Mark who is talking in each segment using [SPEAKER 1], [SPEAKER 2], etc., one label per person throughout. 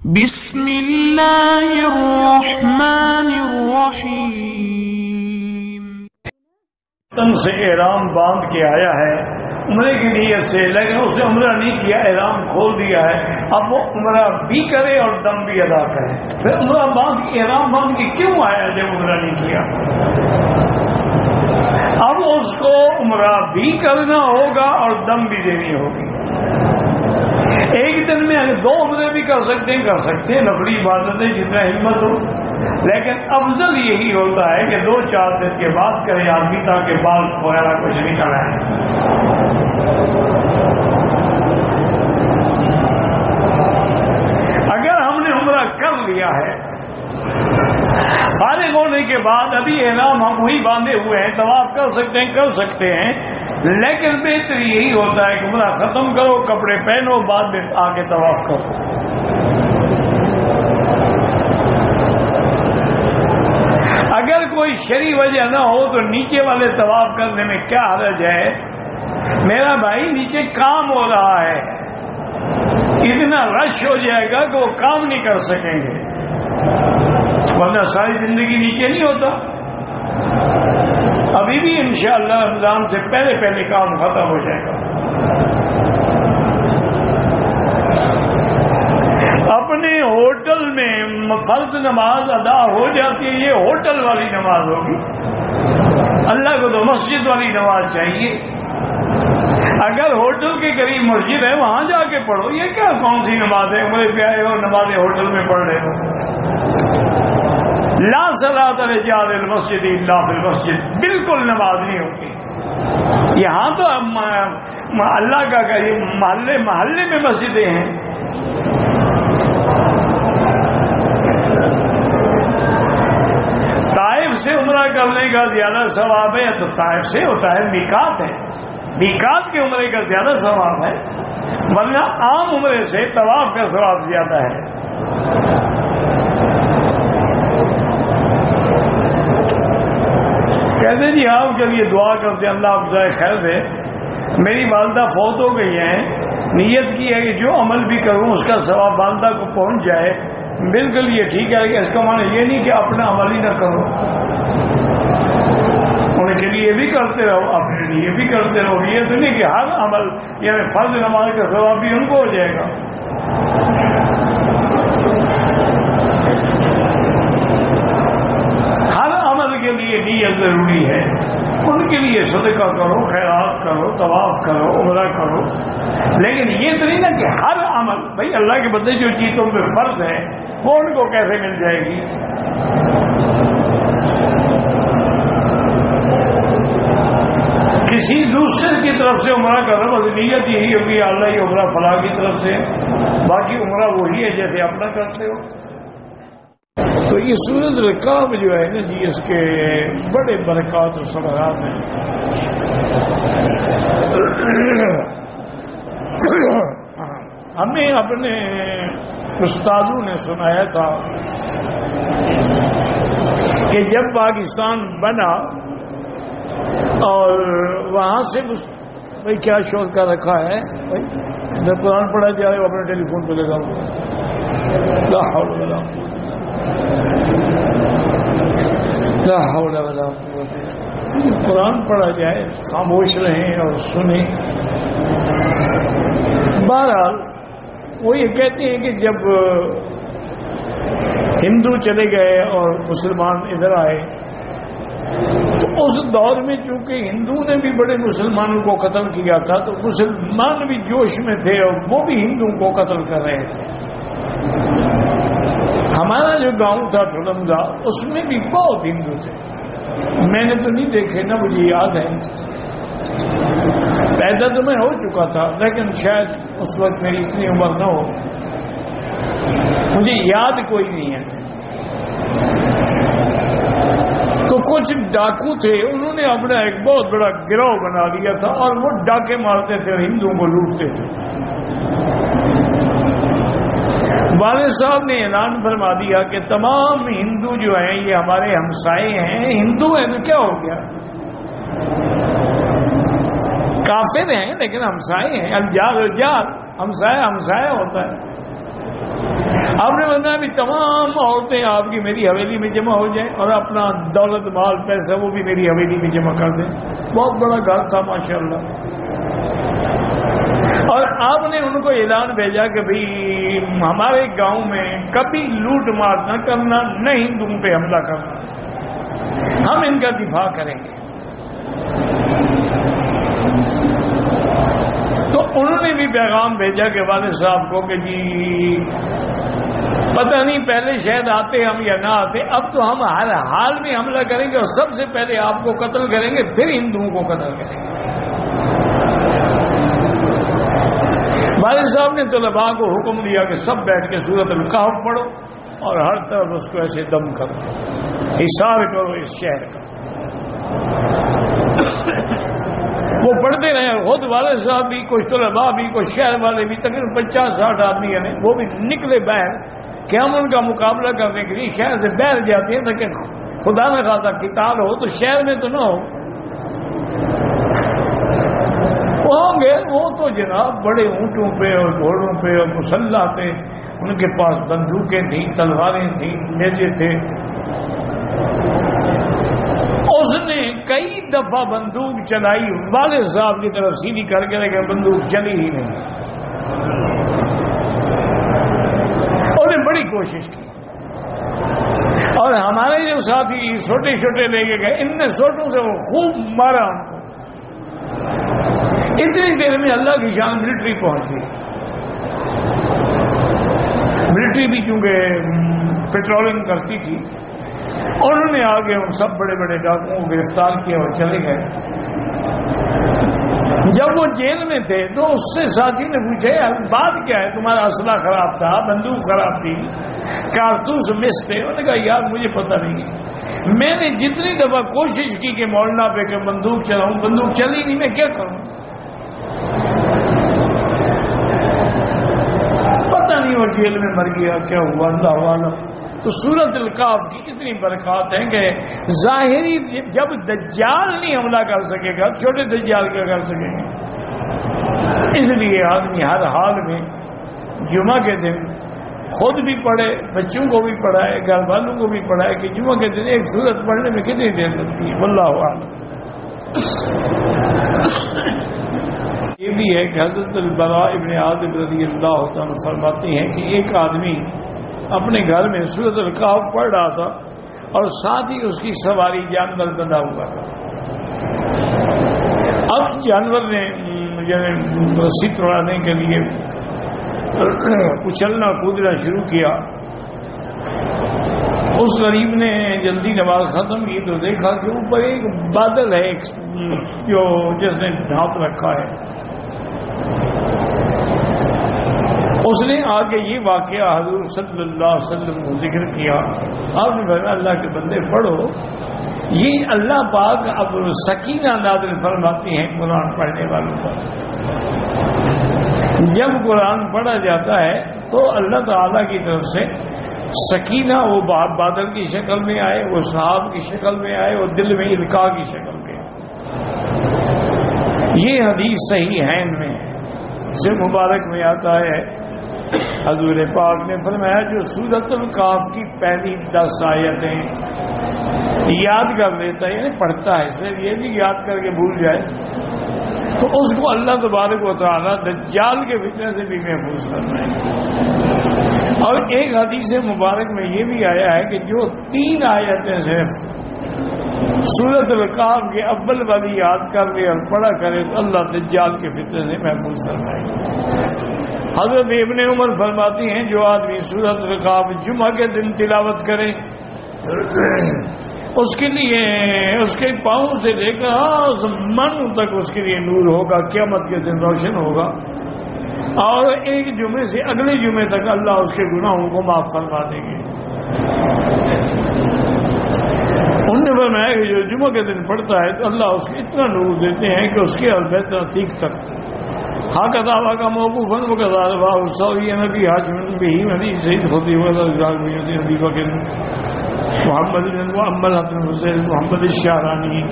[SPEAKER 1] بسم اللہ الرحمن الرحیم۔
[SPEAKER 2] تن سے احرام باندھ کے آیا ہے عمرے کی نیت سے، لیکن اس نے عمرہ نہیں کیا، احرام کھول دیا ہے، اب وہ عمرہ بھی کرے اور دم بھی ادا کرے۔ پھر عمرہ باندھ کے احرام باندھ کے کیوں آیا جب عمرہ نہیں کیا؟ اب اس کو عمرہ بھی کرنا ہوگا اور دم بھی دینی ہوگی۔ ایک دن میں اگر 2 عمرے بھی کر سکتے ہیں نفلی عبادتیں جتنا ہمت ہو، لیکن افضل یہی ہوتا ہے کہ 2-4 دن کے بعد کرے آدمی، تاکہ بال وغیرہ کچھ نکل آئے۔ اگر ہم نے عمرہ کر لیا ہے، فارغ ہونے کے بعد ابھی احرام ہم وہی باندھے ہوئے ہیں، طواف کر سکتے ہیں، لیکن بہتر یہی ہوتا ہے کہ عمرہ ختم کرو، کپڑے پہنو، بعد میں آ کے طواف کرو۔ اگر کوئی شرعی وجہ نہ ہو تو نیچے والے طواف کرنے میں کیا حرج ہے؟ میرا بھائی نیچے کام ہو رہا ہے، اتنا رش ہو جائے گا کہ وہ کام نہیں کر سکیں گے، ورنہ ساری زندگی نیچے نہیں ہوتا۔ ابھی بھی انشاءاللہ رمضان سے پہلے کام ختم ہو جائے گا۔ اپنے ہوٹل میں فرض نماز ادا ہو جاتی ہے، یہ ہوٹل والی نماز ہوگی، اللہ کو تو مسجد والی نماز چاہیے۔ اگر ہوٹل کے قریب مسجد ہے وہاں جا کے پڑھو، یہ کیا کون سی نماز ہے؟ عمرے پہ آئے ہو نمازیں ہوٹل میں پڑھ رہے ہو۔ لا صلاۃ لجار المسجد الا فی المسجد، بالکل نماز نہیں ہوتی یہاں تو۔ اللہ کا محلے میں مسجدیں ہیں۔ طائف سے عمرہ کرنے کا زیادہ ثواب ہے تو طائف سے ہوتا ہے، میقات ہے، میقات کے عمرے کا زیادہ ثواب ہے، ورنہ عام عمرے سے طواف کا ثواب زیادہ ہے۔ کہتے جی آپ کے لیے دعا کرتے اللہ آپ جائے خیر دے، میری والدہ فوت ہو گئی ہیں، نیت کی ہے کہ جو عمل بھی کروں اس کا ثواب والدہ کو پہنچ جائے۔ بالکل یہ ٹھیک ہے کہ اس کا معنی یہ نہیں کہ اپنا عمل ہی نہ کرو، ان کے لیے بھی کرتے رہو، اپنے لیے بھی کرتے رہو۔ یہ تو نہیں کہ ہر عمل یعنی فرض نماز کا ثواب بھی ان کو ہو جائے گا۔ ہر عمل کے لیے نیت ضروری ہے، ان کے لیے صدقہ کرو، خیرات کرو، طواف کرو، عمرہ کرو، لیکن یہ تو نہیں نا کہ ہر عمل، بھائی اللہ کے بندے جو چیز تم پہ فرض ہے وہ ان کو کیسے مل جائے گی؟ کسی دوسرے کی طرف سے عمرہ کر رہا ہوں، نیت یہی ہوگی اللہ یہ عمرہ فلاں کی طرف سے، باقی عمرہ وہی ہے جیسے اپنا کرتے ہو۔ تو یہ سورۃ الکہف جو ہے نا جی، اس کے بڑے برکات اور ثمرات ہیں۔ ہمیں اپنے استادوں نے سنایا تھا کہ جب پاکستان بنا اور وہاں سے بھائی کیا شور کا رکھا ہے، بھائی میں قرآن پڑھا جا رہا ہوں، اپنے ٹیلی فون پہ لگا ہوں، لا حول ولا قوت۔ قرآن پڑھا جائے، خاموش رہیں اور سنیں۔ بہرحال وہ یہ کہتے ہیں کہ جب ہندو چلے گئے اور مسلمان ادھر آئے تو اس دور میں چونکہ ہندو نے بھی بڑے مسلمانوں کو قتل کیا تھا تو مسلمان بھی جوش میں تھے اور وہ بھی ہندو کو قتل کر رہے تھے۔ ہمارا جو گاؤں تھا ٹھلمگا، اس میں بھی بہت ہندو تھے، میں نے تو نہیں دیکھے نا، مجھے یاد ہے، پیدا تو میں ہو چکا تھا لیکن شاید اس وقت میری اتنی عمر نہ ہو، مجھے یاد کوئی نہیں ہے۔ تو کچھ ڈاکو تھے، انہوں نے اپنا ایک بہت بڑا گروہ بنا لیا تھا اور وہ ڈاکے مارتے تھے اور ہندوؤں کو لوٹتے تھے۔ والد صاحب نے اعلان فرما دیا کہ تمام ہندو جو ہیں یہ ہمارے ہمسائے ہیں، ہندو ہیں تو کیا ہو گیا، کافر ہیں لیکن ہمسائے ہیں، الجار الجار، ہمسایہ ہمسایہ ہوتا ہے۔ آپ نے بتایا بھی تمام عورتیں آپ کی میری حویلی میں جمع ہو جائیں اور اپنا دولت مال پیسہ وہ بھی میری حویلی میں جمع کر دیں. بہت بڑا گھر تھا ماشاءاللہ. اور آپ نے ان کو اعلان بھیجا کہ بھئی ہمارے گاؤں میں کبھی لوٹ مار نہ کرنا، نہ ہندوؤں پہ حملہ کرنا، ہم ان کا دفاع کریں گے. تو انہوں نے بھی پیغام بھیجا کہ والد صاحب کو کہ جی پتہ نہیں پہلے شاید آتے ہم یا نہ آتے، اب تو ہم ہر حال میں حملہ کریں گے اور سب سے پہلے آپ کو قتل کریں گے، پھر ہندوؤں کو قتل کریں گے. والد صاحب نے طلباء کو حکم دیا کہ سب بیٹھ کے سورۃ الکہف پڑھو اور ہر طرف اس کو ایسے دم کرو، حصار کرو اس شہر کا. وہ پڑھتے رہے. خود والد صاحب بھی، کچھ طلباء بھی، کچھ شہر والے بھی، تقریباً 50-60 آدمی ہیں وہ بھی نکلے باہر کہ ہم ان کا مقابلہ کرنے کے لیے شہر سے باہر جاتے ہیں تاکہ خدا نہ خاصا قتال ہو تو شہر میں تو نہ ہو. وہ ہوں گے، وہ تو جناب بڑے اونٹوں پہ اور گھوڑوں پہ اور مسلح تھے، ان کے پاس بندوقیں تھیں، تلواریں تھیں، نیزے تھے. اس نے کئی دفعہ بندوق چلائی، والد صاحب کی طرف سیدھی کر کے لیکن بندوق چلی ہی نہیں. انہوں نے بڑی کوشش کی اور ہمارے جو ساتھی چھوٹے چھوٹے لے کے گئے، ان نے سوٹوں سے وہ خوب مارا ان کو. اتنی دیر میں اللہ کی شان ملٹری پہنچ گئی. ملٹری بھی چونکہ پیٹرولنگ کرتی تھی، انہوں نے آگے ان سب بڑے بڑے ڈاکوؤں کو گرفتار کیا اور چلے گئے. جب وہ جیل میں تھے تو اس سے ساتھی نے پوچھا بات کیا ہے، تمہارا اسلحہ خراب تھا، بندوق خراب تھی، کارتوس مس تھے. انہوں نے کہا یار مجھے پتہ نہیں، میں نے جتنی دفعہ کوشش کی کہ مولانا پہ کہ بندوق چلاؤں، بندوق چلی نہیں، میں کیا کروں. پتہ نہیں وہ جیل میں مر گیا کیا ہوا، اللہ عالم. تو سورۃ الکہف کی اتنی برکات ہیں کہ ظاہری جب دجال نہیں حملہ کر سکے گا، چھوٹے دجال کیا کر سکیں گے. اس لیے آدمی ہر حال میں جمعہ کے دن خود بھی پڑھے، بچوں کو بھی پڑھائے، گھر والوں کو بھی پڑھائے کہ جمعہ کے دن ایک سورت پڑھنے میں کتنی دیر لگتی ہے. واللہ اعلم. یہ بھی ہے کہ حضرت البراء ابن عازب رضی اللہ تعالیٰ فرماتے ہیں کہ ایک آدمی اپنے گھر میں سورۃ الکہف پڑھ رہا تھا اور ساتھ ہی اس کی سواری جانور بندھا ہوا تھا. اب جانور نے رسی توڑانے کے لیے اچھلنا کودنا شروع کیا. اس غریب نے جلدی نماز ختم کی تو دیکھا کہ اوپر ایک بادل ہے جو جیسے ڈھانپ رکھا ہے. اس نے آگے یہ واقعہ حضور صلی اللہ علیہ وسلم کو ذکر کیا. آپ نے فرمایا اللہ کے بندے پڑھو، یہ اللہ پاک اب سکینہ نازل فرماتی ہیں قرآن پڑھنے والوں پر. جب قرآن پڑھا جاتا ہے تو اللہ تعالیٰ کی طرف سے سکینہ وہ بادل کی شکل میں آئے، وہ صحاب کی شکل میں آئے، وہ دل میں القاء کی شکل میں آئے. یہ حدیث صحیح ہے میں سے مبارک میں آتا ہے حضور پاک نے فرمایا جو سورۃ الکہف کی پہلی 10 آیتیں یاد کر لیتا ہے، یعنی پڑھتا ہے، صرف یہ بھی یاد کر کے بھول جائے تو اس کو اللہ تبارک و تعالیٰ دجال کے فتنے سے بھی محفوظ کرنا ہے. اور ایک حدیث مبارک میں یہ بھی آیا ہے کہ جو 3 آیتیں صرف سورۃ الکہف کے اول والی یاد کر لے اور پڑھا کرے تو اللہ دجال کے فتنے سے محفوظ کرنا ہے. حضرت ابن عمر فرماتی ہیں جو آدمی سورۃ الکہف جمعہ کے دن تلاوت کرے اس کے لیے اس کے پاؤں سے لے کر آسمانوں تک اس کے لیے نور ہوگا، قیامت کے دن روشن ہوگا، اور ایک جمعے سے اگلے جمعے تک اللہ اس کے گناہوں کو معاف فرما دیں گے. انہوں نے فرمایا کہ جو جمعہ کے دن پڑھتا ہے تو اللہ اس کو اتنا نور دیتے ہیں کہ اس کے البیت عتیق تک ہاں کتابہ کا موقوف فن و کتابہ الصوی نبی حاجم بہی نبی سید خطی نبی بکر محمد بن محمد حسن حسین محمد الشعرانی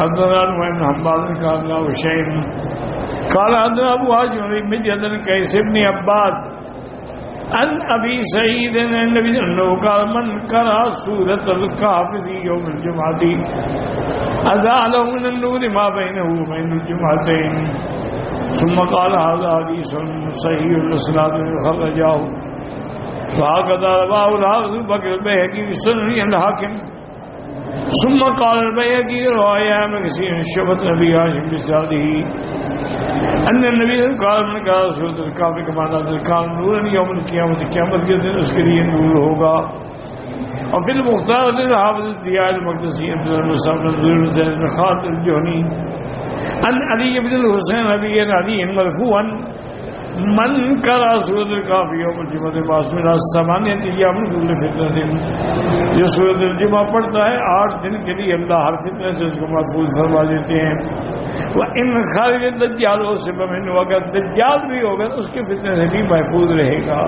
[SPEAKER 2] حضرت بن حماد قال حسین قال حضرت ابو حاجم بن مجد قیس بن عباد عن ابي سعيد النبي انه قال من قرأ سورة الكهف في يوم الجمعة أزال من النور ما بينه وبين الجمعتين. ثم قال هذا حديث صحيح الاسناد خرجه وهكذا رواه الحافظ بكر البيهقي في سنن الحاكم. ثم قال البيهقي رواية عن كثير من شعبة أبي هاشم بإسناده ان النبی قال من قال سورۃ الکهف كما نزل كان نورا يوم القيامة قیامت کے دن اس کے لیے نور ہوگا. اور فی المختار للحافظ ضیاء المقدسی عبد المصعب بن زید بن خالد الجهني عن علي بن الحسين ابي علي مرفوعا من قرأ سورۃ الکهف يوم الجمعة بعد ثمانية أيام من كل فتنة. جو سورۃ الجمعہ پڑھتا ہے 8 دن کے لیے اللہ ہر فتنہ سے اس کو محفوظ فرما دیتے ہیں. وَإِنْ خَارِجَ الدَّجَّالُ سِبَمٍ، اگر دجال بھی ہوگا تو اس کے فتنے سے بھی محفوظ رہے گا.